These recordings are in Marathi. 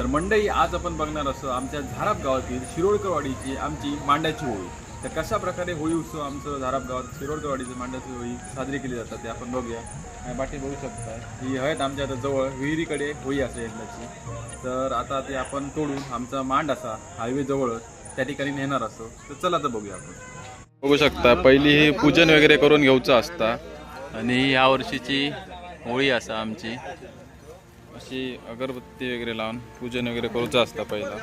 तर मंडळी आज आपण बघणार असो आमच्या झाराप गावातील शिरोडकरवाडीची आमची मांडाची होळी। तर कशा प्रकारे होळी उत्सव आमचं झाराप गावात शिरोडकरवाडीची मांडाची होळी साजरी केली जातात ते आपण बघूया। बाटी बघू शकता ही आहेत आमच्या आता जवळ विहिरीकडे होळी असेल यंदाची। तर आता ते आपण तोडून आमचा मांड असा हायवे जवळच त्या ठिकाणी नेणार असो। तर चला तर बघूया आपण। बघू शकता पहिली हे पूजन वगैरे करून घेऊचं असता आणि या वर्षीची होळी असा आमची अशी अगरबत्ती वगैरे लावून पूजन वगैरे करूचं असता पहिला।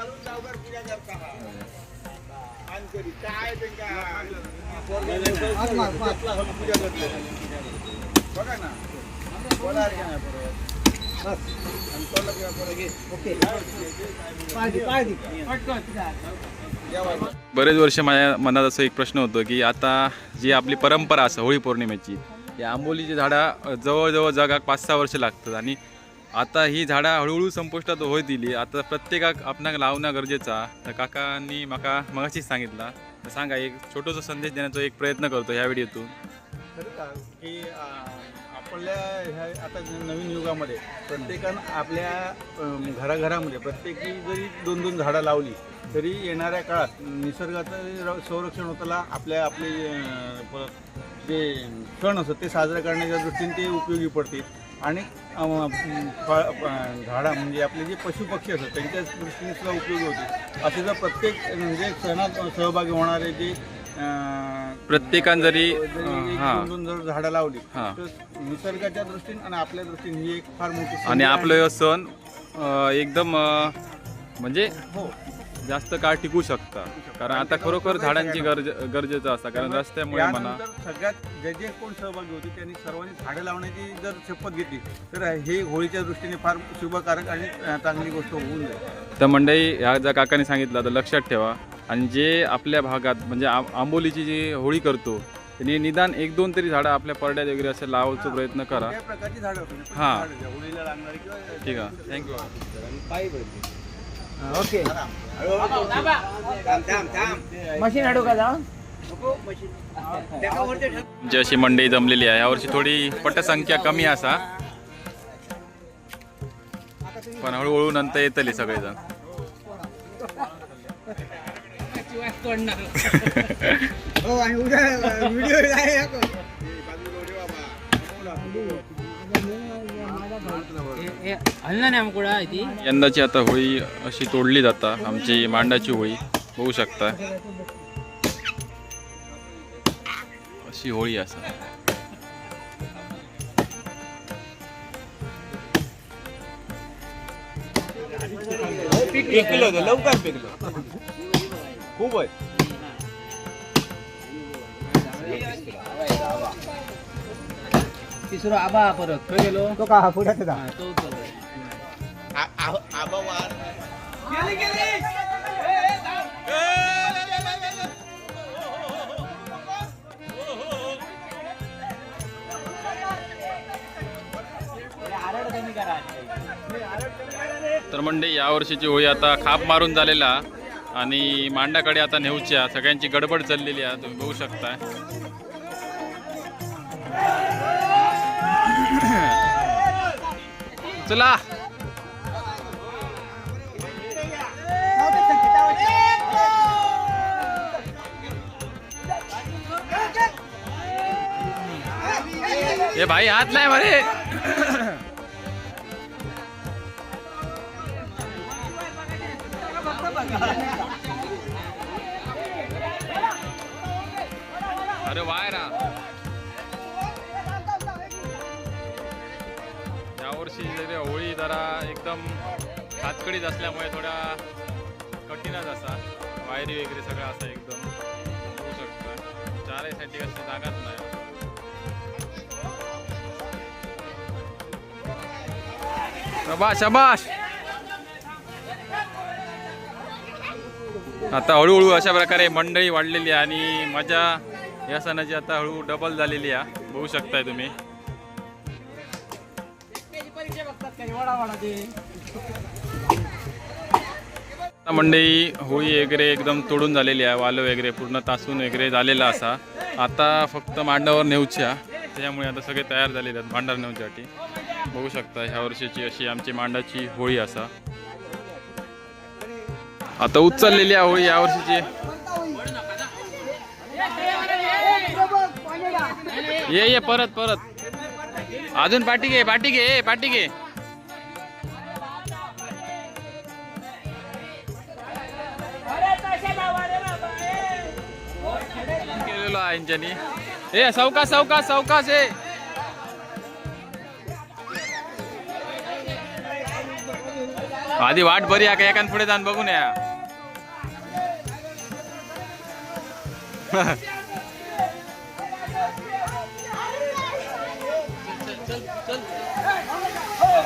बरेच वर्ष माझ्या मनात असं एक प्रश्न होतो की आता जी आपली परंपरा असं होळी पौर्णिमेची या आंबोलीची झाडा जवळजवळ जगाक 5-6 वर्ष लागतात आणि आता ही झाडा हळूहळू संपुष्टात होत दिली। आता प्रत्येकाक आपणाक लावणं गरजेचा। तर काकांनी माका मगाशीच सांगितला तर सांगा एक छोटासा संदेश देण्याचा एक प्रयत्न करतो ह्या व्हिडिओतून। की आपल्या ह्या आता नवीन युगामध्ये प्रत्येकानं आपल्या घराघरामध्ये प्रत्येकी जरी 2-2 झाडं लावली तरी येणाऱ्या काळात निसर्गाचं संरक्षण होताना आपले जे सण असतात ते साजरे करण्याच्या दृष्टीने ते उपयोगी पडतील आणि झाडा म्हणजे आपले जे पशुपक्षी असतात त्यांच्या दृष्टीने सुद्धा उपयोगी होतील। असे जर प्रत्येक म्हणजे सणात सहभागी होणारे जे प्रत्येकान जरी 2-2 जर झाडं लावली तर निसर्गाच्या दृष्टीने आणि आपल्या दृष्टीने ही एक फार मोठी आणि आपलं सण एकदम म्हणजे हो जास्त काळ टिकू शकता। कारण आता खरोखर झाडांची गरजेचं असतं कारण रस्त्यामुळे म्हणा सगळ्यात जे कोण सहभागी होते त्यांनी सर्वांनी झाडं लावण्याची जर शपथ घेतली तर हे होळीच्या दृष्टीने फार शुभकारक आणि चांगली गोष्ट होऊन जाईल। तर मंडळी ह्या ज्या काकांनी सांगितलं तर लक्षात ठेवा आणि जे आपल्या भागात म्हणजे आंबोलीची जी होळी करतो त्यांनी निदान 1-2 तरी झाडं आपल्या परड्यात वगैरे असे लावायचा प्रयत्न करा। त्या प्रकारची झाडं हां होळीला लागणारी किंवा ठीक आहे थँक्यू। ओके मशीन हाडू का जाऊन जी अशी मंडई जमलेली आहे यावर्षी थोडी पटसंख्या कमी असा पण हळूहळू नंतर येतली सगळेजण। यंदाची आता होळी अशी तोडली जाता आमची मांडाची होळी बघू शकता अशी होळी असा। पिकलो लवकर पिकलो खूप आहे। तिसरो आबा परत खंय गेलो तो का पुढे तो आबा वार तर मंडळी या वर्षीची होळी आता खाप मारून झालेला आणि मांडाकडे आता नेऊच्या सगळ्यांची गडबड चाललेली आहे तुम्ही बघू शकता। चला ये भाई हाथ नाही मारे। अरे वायरा यावर्षी जरी होळी जरा एकदम कातकडीत असल्यामुळे थोडा कठीणच असा वायरी वगैरे सगळं असं एकदम होऊ शकतं चालायसाठी अशी जागाच नाही। शाबाश शाबाश। आता हळूहळू अशा प्रकारे मंडळी वाढलेली आहे आणि मजा या सणाची आता हळूहळू डबल झालेली आहे बघू शकताय तुम्ही। मंडई होळी वगैरे एकदम तोडून झालेली आहे वाल वगैरे पूर्ण तासून वगैरे झालेला असा। आता फक्त मांडावर नेऊच्या त्यामुळे आता सगळे तयार झालेले आहेत भांडार नेऊच्यासाठी बघू शकता ह्या वर्षीची अशी आमची मांडाची होळी असा। आता उचललेली आहे होळी यावर्षीची. ये परत परत अजून पाठी घे पाठी घे पाठी घे. केलेलो आहे यांच्यानी. ए सावकाश सावकाश सावकाश ए. आधी वाट बरी आहे का एकान पुढे जाऊन बघून या.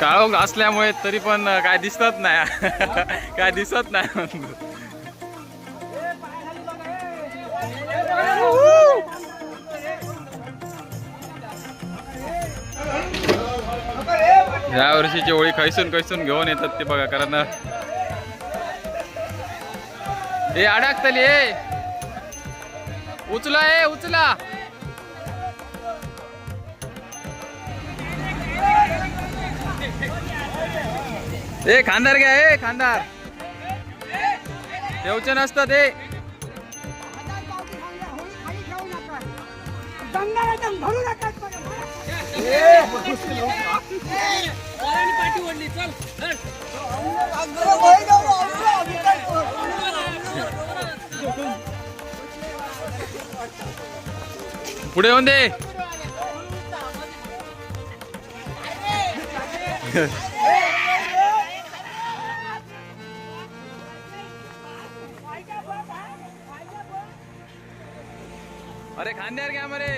काळोख असल्यामुळे तरी पण काय दिसत नाही. काय दिसत नाही. या वर्षीची होळी खैसून खैसून घेऊन येतात ते बघा. कारण हे अडकतली ए उचला ए उचला. ए खांदार घ्या ए खांदार ठेवचे नसतात ते. पुढे येऊन दे. अरे खांद्यावर घ्या मरे.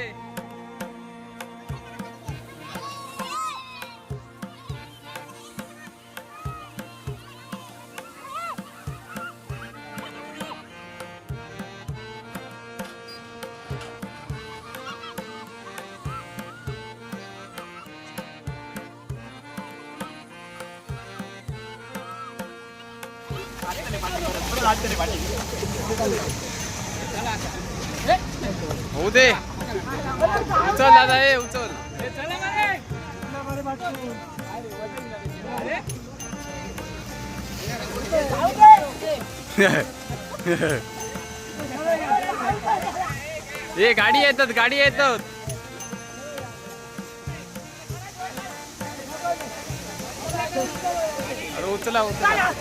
होऊ दे. उचल दादा ए उचल. ए गाडी येतात गाडी येतात. अरे उचला उचला.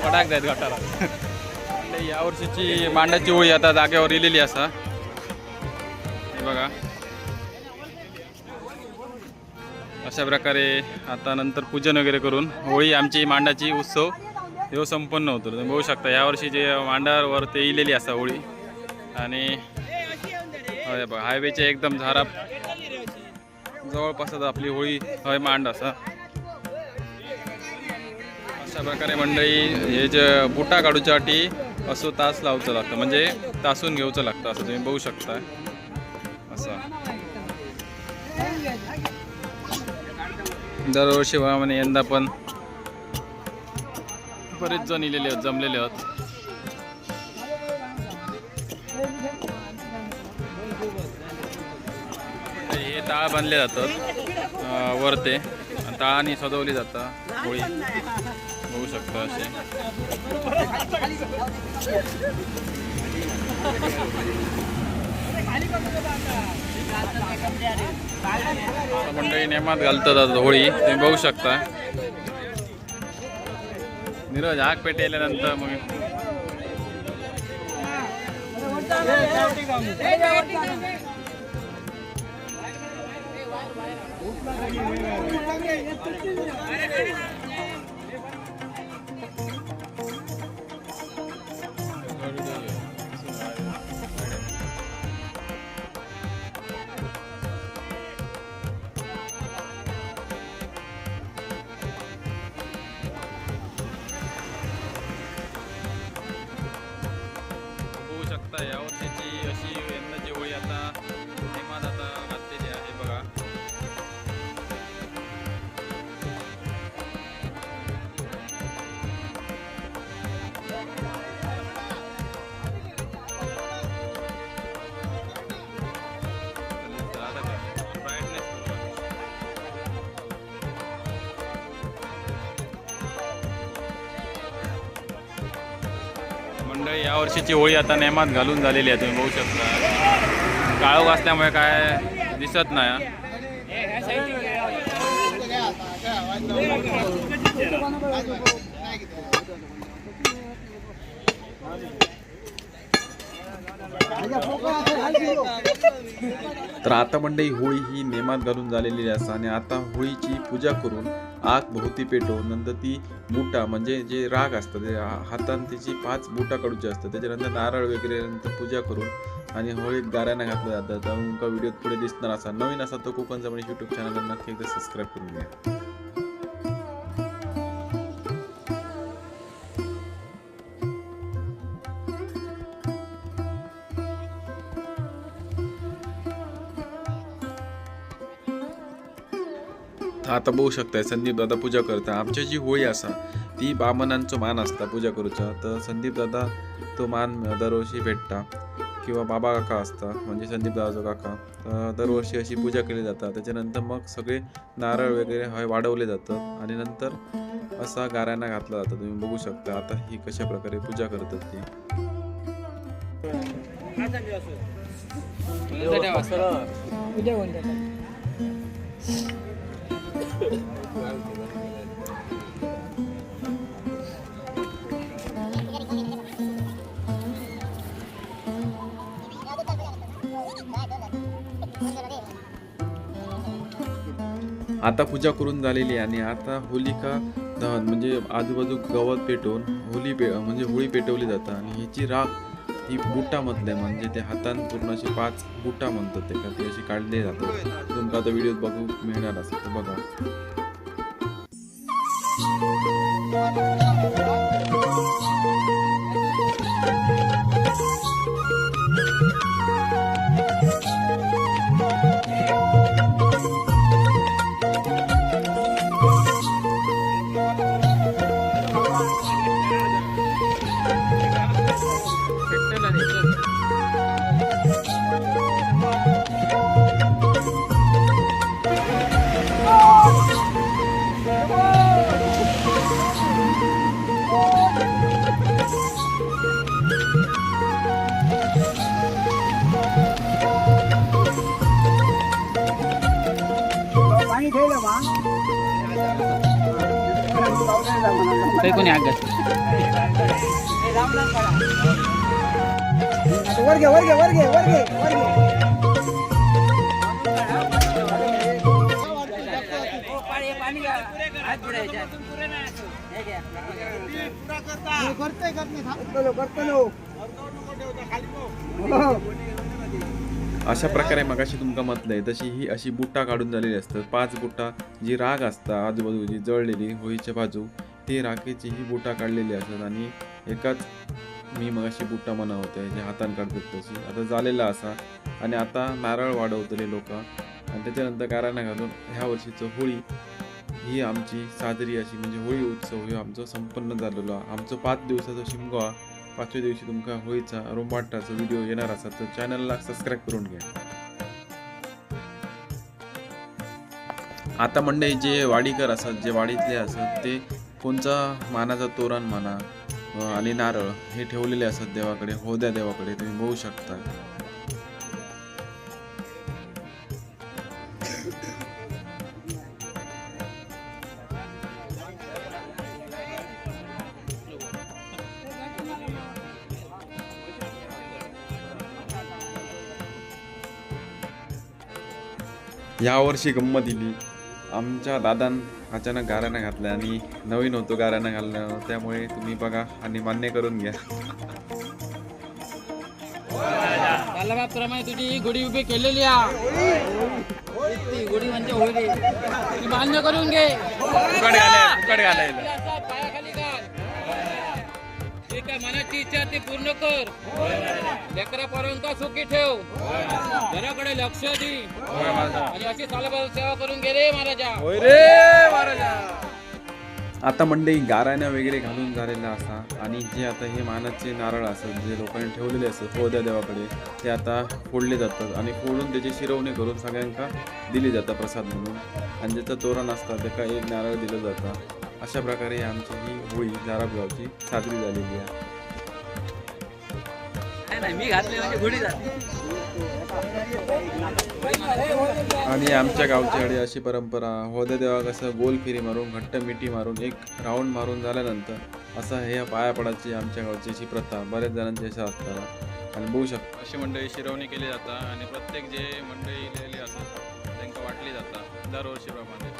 पटाक जायत गटाला. या वर्षीची मांडाची होळी आता जागेवर इलेली असा बघा. अशा प्रकारे आता नंतर पूजन वगैरे करून होळी आमची मांडाची उत्सव हे संपन्न होतो. तुम्ही बघू शकता यावर्षी जे मांडावर ते इलेली असा होळी. आणि बघा हायवेच्या एकदम झाराप जवळपास आपली होळी हय मांड असा. अशा प्रकारे मंडळी हे जे बुटा काढूच्यासाठी असो तास लावचं लागतं म्हणजे तासून घेऊचं लागतं असं तुम्ही बघू शकता. असं दरवर्षी म्हणे यंदा पण बरेच जण इलेले आहेत जमलेले आहेत. हे टाळ बांधले जातात वरते टाळाने सजवली जातात होळी बघू शकता असे. मंडळी नेमात घालतात होळी तुम्ही बघू शकता. नीरज आग पेटल्यानंतर मग बघू शकता या वर्षीची अशी यंदाची होळी आता नेमात आता घातलेली आहे बघा. मंडळी या वर्षीची होळी आता नेमात घालून झालेली आहे, तुम्ही बघू शकता. काळोख असल्यामुळे काय दिसत नाही. तर आता मंडळी होळी ही नेमात घालून झालेली असता आणि आता होळीची पूजा करून आग भोवती पेटवून नंतर ती बुटा म्हणजे जे राग असतं ते हातान त्याची 5 बुटा काढूचे असतात. त्याच्यानंतर नारळ वगैरे नंतर पूजा करून आणि होळीत गाऱ्यानं घातलं जातं. तर तुमका व्हिडिओत पुढे दिसणार असा. नवीन असा तो कोकण जमणी यूट्यूब चॅनलला नक्की एकदा सबस्क्राईब करून घ्या. आता बघू शकताय संदीप दादा पूजा करता. आमची जी होळी असा ती बामणांचो मान असता पूजा करूचा. तर संदीप दादा तो मान दरवर्षी भेटता किंवा बाबा काका असता म्हणजे संदीप दादाचो काका. तर दरवर्षी अशी पूजा केली जाता. त्याच्यानंतर मग सगळे नारळ वगैरे हय वाढवले जातात आणि नंतर असा गाऱ्यांना घातला जातं. तुम्ही बघू शकता आता ही कशा प्रकारे पूजा करतात ती. आता पूजा करून झालेली आणि आता होलिका दहन म्हणजे आजूबाजू गवत पेटवून म्हणजे होळी पेटवली जातात आणि ह्याची राख ही बुटामधले म्हणजे ते हातान पूर्ण अशी 5 बुटा म्हणतात ते का ती अशी काढली जातात. तुमका आता व्हिडिओ बघू मिळणार असेल तर बघा. कोणी आग अशा प्रकारे मगाशी तुमका म्हटलंय तशी ही अशी बुट्टा काढून झालेली असतात. 5 बुट्टा जी राग असता आजूबाजूची जळलेली होळीच्या बाजू ती राखेची ही बुट्टा काढलेली असतात आणि एकाच मी मगाशी बुट्टा म्हणा होते जे हातान काढतात तशी आता झालेला असा. आणि आता नारळ वाढवतले लोक आणि त्याच्यानंतर गाऱ्यांना घालून ह्या वर्षीचं होळी ही आमची साजरी अशी म्हणजे होळी उत्सव हे आमचं संपन्न झालेलो. आमचं 5 दिवसाचा शिमगोआ 5व्या दिवशी तुमका होळीचा रोंबाटाचा व्हिडिओ येणार असा तर चॅनलला सबस्क्राईब करून घ्या. आता मंडळी जे वाडीकर असतात जे वाडीतले असतात ते कोणचा मानाचा तोरण म्हणा आणि नारळ हे ठेवलेले असतात देवाकडे होद्या देवाकडे तुम्ही बघू शकता. यावर्षी गंमत दिली. आमच्या दादान अचानक गाऱ्यानं घातल्या आणि नवीन होतो गाऱ्यानं घालणं, त्यामुळे तुम्ही बघा आणि मान्य करून घ्या. प्रमाणे तुझी ही गुढी उभी केलेली आहे. ती गुढी म्हणजे होळी ती मान्य करून घे. पायाखाली घाल. जे काय मनाची इच्छा ती पूर्ण कर. लेकरा पर्यंत सुखी ठेव. घराकडे लक्ष दे आणि अशी सालभर सेवा करून घे रे महाराजा. आता मंडई गाऱ्यानं वगैरे घालून झालेला असा आणि जे आता हे मानाचे नारळ असत जे लोकांनी ठेवलेले असत पोद्या देवाकडे, ते आता फोडले जातात आणि फोडून त्याची शिरवणी करून सगळ्यांका दिली जातात प्रसाद म्हणून. आणि ज्याचं तोरण असतं त्याका एक नारळ दिलं जातं. अशा प्रकारे आमची ही होळी झारापगावची साजरी झालेली आहे. मी घातले म्हणजे गुढी झाली. आणि आमच्या गावच्याकडे अशी परंपरा, होद्या देवा कसं गोल फेरी मारून घट्ट मिठी मारून एक राऊंड मारून झाल्यानंतर असं हे पाया पडायची आमच्या गावची अशी प्रथा बऱ्याच जणांची अशा असतात. आणि बघू शकतो अशी मंडळी शिरवणी केली जातात आणि प्रत्येक जे मंडळी लिहिलेली असतात त्यांना वाटली जातात दरवर्षीप्रमाणे.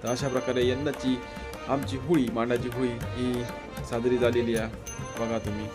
तर अशा प्रकारे यंदाची आमची होळी, मांडाची होळी ही साजरी झालेली आहे. बघा तुम्ही.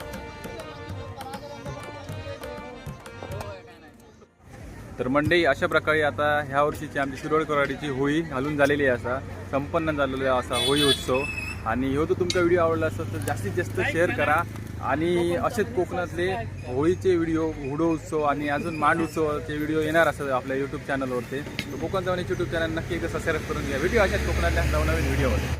तर मंडळी अशा प्रकारे आता ह्या वर्षीची आमची शिरोळकरवाडीची होळी घालून झालेली आहे. असा संपन्न झालेला असा होळी उत्सव. आणि ह्यो जर तुमचा व्हिडिओ आवडला असेल तर जास्तीत जास्त शेअर करा. आणि असेच कोकणातले होळीचे व्हिडिओ, हुडो उत्सव आणि अजून मांड उत्सवाचे व्हिडिओ येणार असतात आपल्या यूट्यूब चॅनलवरती. तर कोकण जाऊन यूट्यूब चॅनल नक्की एकदा सबस्क्राईब करून घ्या. व्हिडिओ अशाच कोकणातल्या नवनवीन व्हिडिओमध्ये.